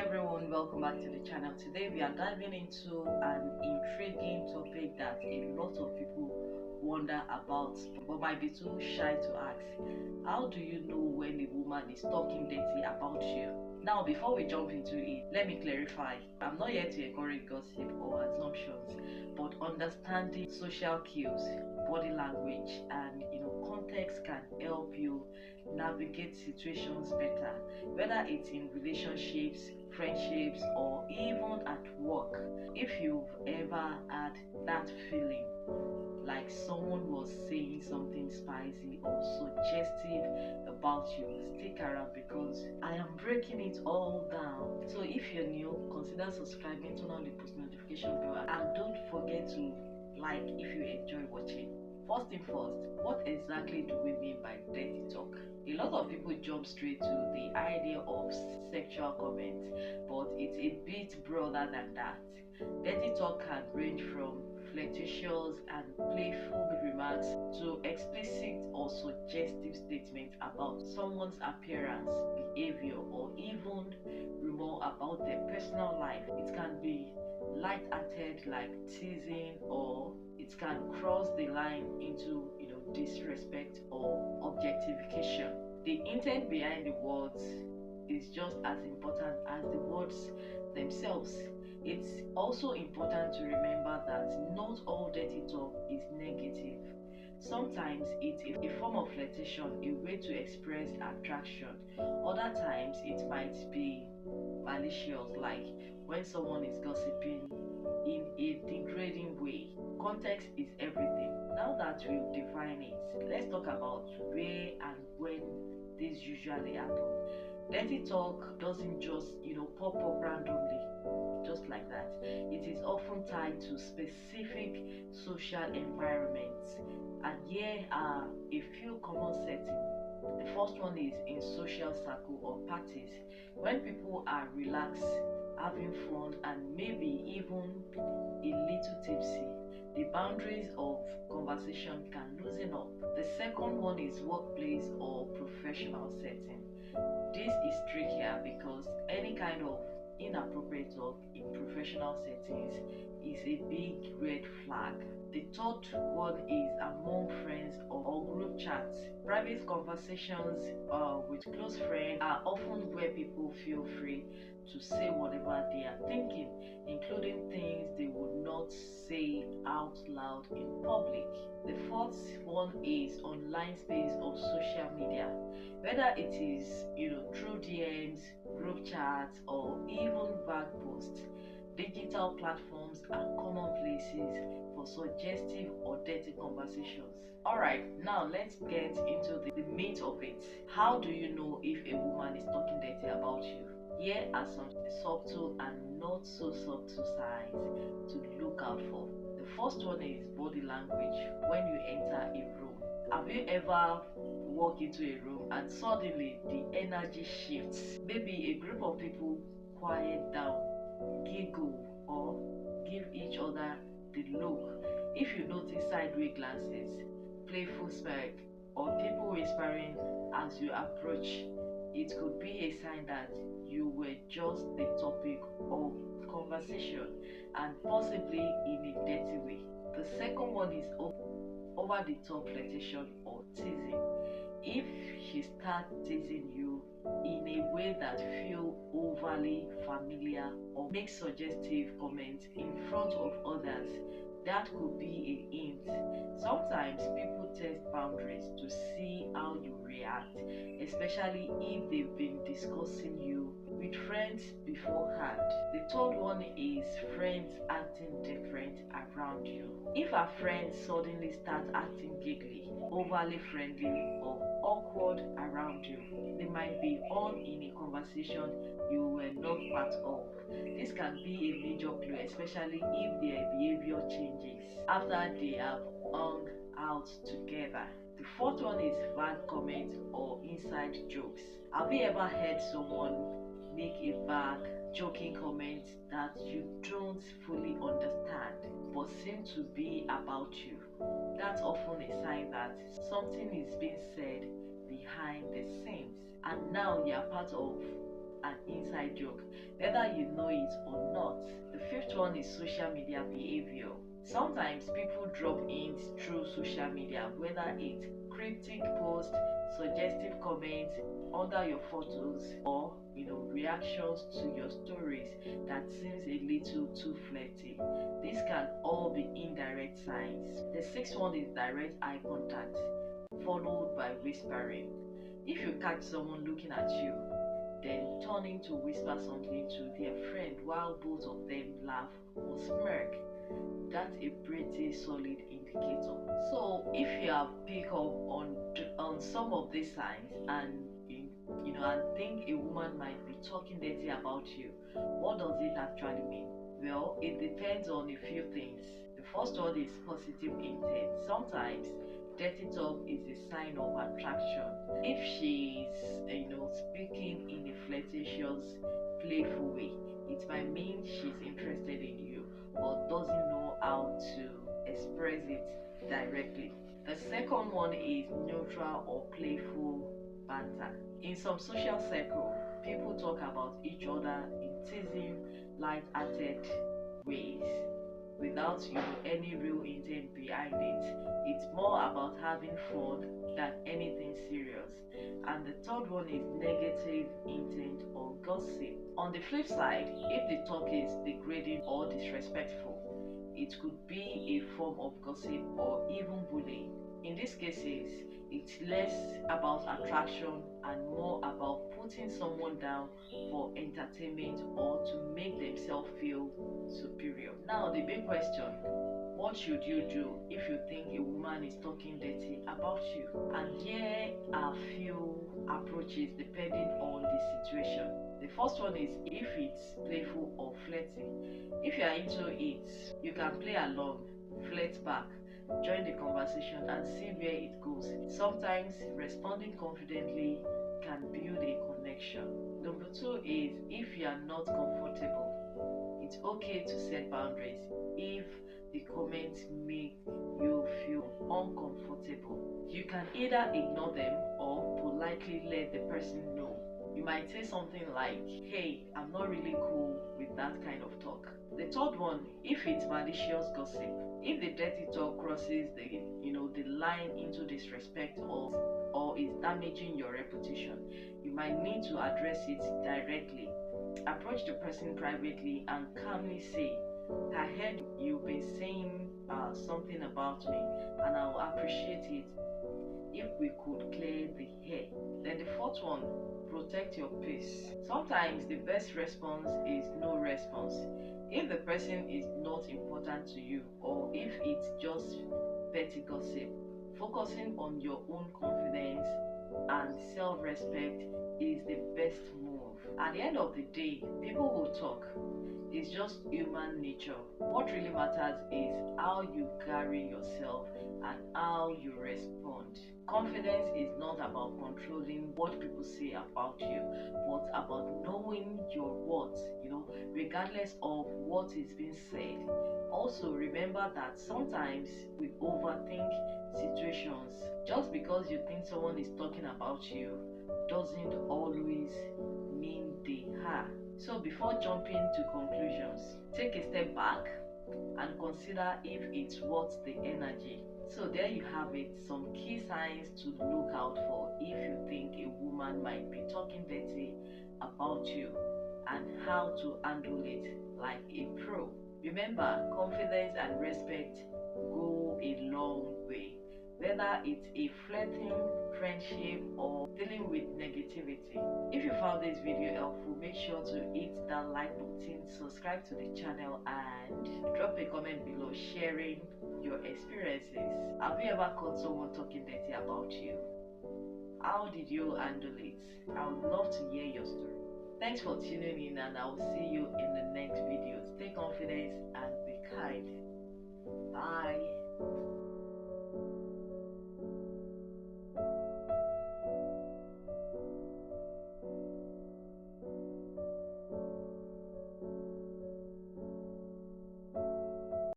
everyone, welcome back to the channel. Today we are diving into an intriguing topic that a lot of people wonder about but might be too shy to ask. How do you know when a woman is talking dirty about you? Now, before we jump into it, let me clarify. I'm not here to encourage gossip or assumptions, but understanding social cues, body language, and context can help you navigate situations better, whether it's in relationships, friendships, or even at work. If you've ever had that feeling like someone was saying something spicy or suggestive about you, stick around because I am breaking it all down. So if you're new, consider subscribing, turn on the post notification bell, and don't forget to like if you enjoy watching. First thing first, what exactly do we mean by dirty talk? A lot of people jump straight to the idea of sexual comment, but it's a bit broader than that. Dirty talk can range from flirtatious and playful remarks to explicit or suggestive statements about someone's appearance, behavior, or even rumor about their personal life. It can be light-hearted like teasing, or it can cross the line into disrespect or objectification. The intent behind the words is just as important as the words themselves. It's also important to remember that not all dirty talk is negative. Sometimes it's a form of flirtation, a way to express attraction. Other times it might be malicious, like when someone is gossiping in a degrading way. Context is everything. Now that we've defined it, let's talk about where and when this usually happen. Dirty talk doesn't just pop up randomly just like that. It is often tied to specific social environments, and here are a few common settings. The first one is in social circle or parties. When people are relaxed, having fun, and maybe even a little tipsy, the boundaries of conversation can loosen up. The second one is workplace or professional setting. This is trickier because any kind of inappropriate talk in professional settings is a big red flag. The third one is among friends or group chats. Private conversations with close friends are often where people feel free to say whatever they are thinking, including things they would not say out loud in public. The fourth one is online space or social media. Whether it is through DMs, group chats, or even vague posts, digital platforms are common places for suggestive or dirty conversations. Alright, now let's get into the meat of it. How do you know if a woman is talking dirty about you? Here are some subtle and not so subtle signs to look out for. The first one is body language. When you enter a room, have you ever walked into a room and suddenly the energy shifts? Maybe a group of people quiet down, giggle, or give each other the look. If you notice sideways glances, playful smirk, or people whispering as you approach, it could be a sign that you were just the topic of conversation, and possibly in a dirty way. The second one is over the top flirtation or teasing. If she starts teasing you in a way that feels overly familiar or makes suggestive comments in front of others, that could be a hint. Sometimes people test boundaries to see how you react, especially if they've been discussing you with friends beforehand. The third one is friends acting different around you. If a friend suddenly starts acting giggly, overly friendly, or awkward around you, they might be on in a conversation you were not part of. This can be a major clue, especially if their behavior changes after they have hung out together. The fourth one is vague comments or inside jokes. Have you ever heard someone make a vague, joking comment that you don't fully understand but seem to be about you? That's often a sign that something is being said behind the scenes, and now you are part of an inside joke, whether you know it or not. The fifth one is social media behavior. Sometimes people drop hints through social media, whether it's cryptic posts, suggestive comments under your photos, or reactions to your stories that seems a little too flirty. These can all be indirect signs. The sixth one is direct eye contact, followed by whispering. If you catch someone looking at you, then turning to whisper something to their friend while both of them laugh or smirk, that's a pretty solid indicator. So if you have picked up on some of these signs and and think a woman might be talking dirty about you, what does it actually mean? Well, it depends on a few things. The first one is positive intent. Sometimes dirty talk is a sign of attraction. If she's speaking in a flirtatious, playful way, it might mean she's interested in you but doesn't know how to express it directly. The second one is neutral or playful banter. In some social circles, people talk about each other in teasing, light-hearted ways without any real intent behind it. It's more about having fun than anything serious. And the third one is negative intent or gossip. On the flip side, if the talk is degrading or disrespectful, it could be a form of gossip or even bullying. In these cases, it's less about attraction and more about putting someone down for entertainment or to make themselves feel superior. Now, the big question: what should you do if you think a woman is talking dirty about you? And here are a few approaches depending on the situation. The first one is if it's playful or flirty. If you are into it, you can play along, flirt back, join the conversation and see where it goes. Sometimes responding confidently can build a connection. Number two is if you are not comfortable, it's okay to set boundaries if the comments make you feel uncomfortable. You can either ignore them or politely let the person know. You might say something like, "Hey, I'm not really cool with that kind of talk." The third one, if it's malicious gossip, if the dirty talk crosses the line into disrespect or is damaging your reputation, you might need to address it directly. Approach the person privately and calmly say, "I heard you've been saying something about me, and I will appreciate it if we could clear the air." Then the fourth one, protect your peace. Sometimes the best response is no response. If the person is not important to you or if it's just petty gossip, focusing on your own confidence and self-respect is the best move. At the end of the day, people will talk. It's just human nature. What really matters is how you carry yourself and how you respond. Confidence is not about controlling what people say about you, but about knowing your worth, regardless of what is being said. Also, remember that sometimes we overthink situations. Just because you think someone is talking about you doesn't always mean they are. So before jumping to conclusions, take a step back and consider if it's worth the energy. So there you have it, some key signs to look out for if you think a woman might be talking dirty about you and how to handle it like a pro. Remember, confidence and respect go a long way. Whether it's a flirting, friendship, or dealing with negativity. If you found this video helpful, make sure to hit that like button, subscribe to the channel, and drop a comment below sharing your experiences. Have you ever caught someone talking dirty about you? How did you handle it? I would love to hear your story. Thanks for tuning in, and I will see you in the next video. Stay confident and be kind. Bye.